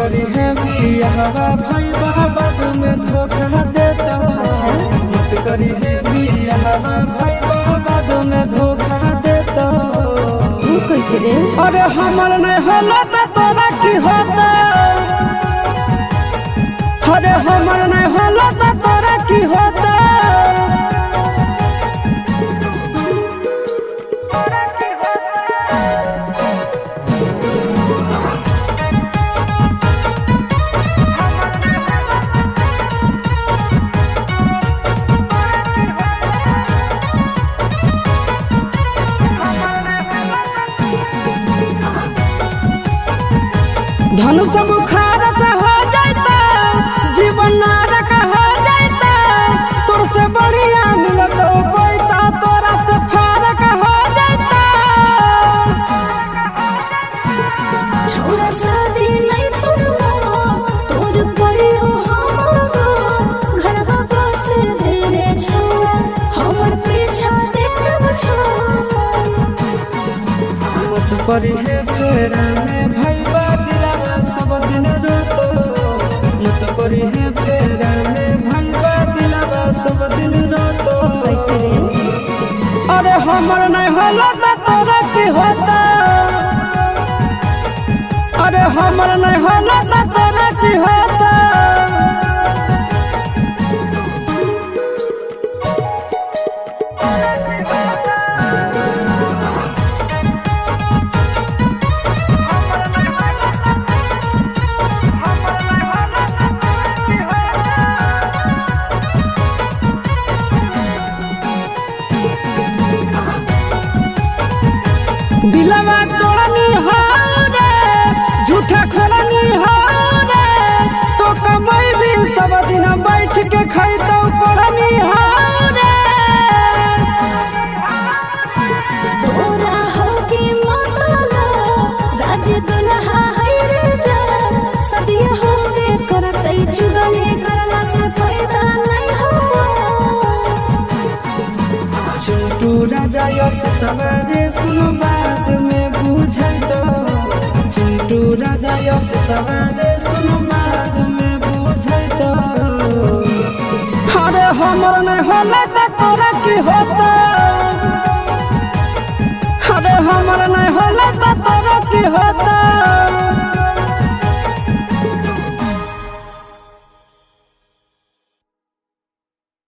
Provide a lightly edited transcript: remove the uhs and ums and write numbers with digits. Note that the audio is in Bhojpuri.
करी है बियाहवा भाई बाद में धोखा देता। मत करी है बियाहवा भाई बाद में धोखा देता। कैसे रे? अरे हमर नहीं होला तो तोरा की होता। अरे हमर नहीं होला तो तोरा की होता। धनुष बुखार हो जाता, जीवन नरक हो जाता। तोर से बढ़िया मिलत कोई ता तोरा से फर्क हो जाता। छोरा शादी नहीं करना, तोर पड़ी हो हमको। घरवा बस दे रे छोरा, हमर पीछा देखब छोरा। मत पड़ी है फेरा में भाई दिलावा सब दिन रोतो। मत पड़ी है फेरा में भाई दिलावा सब दिन रोतो। कैसे रे? अरे हमर नहीं होला तो तोरा की होता। अरे हमर नहीं होला तो तोरा की होता। दिलवा तोड़नी हो रे, झूठा खोलनी हो रे। तो कमाई भी सब दिन बैठ के खैतो पढ़नी हो रे। तोरा होके मतला, राज दुल्हा है रे जा। सदिया हो गे करतई जुगली, करला से फायदा नहीं हो। चिंटू राजा यस सवारे सुनो बाद में बुझाई तो। चिंटू राजा यस सवारे सुनो।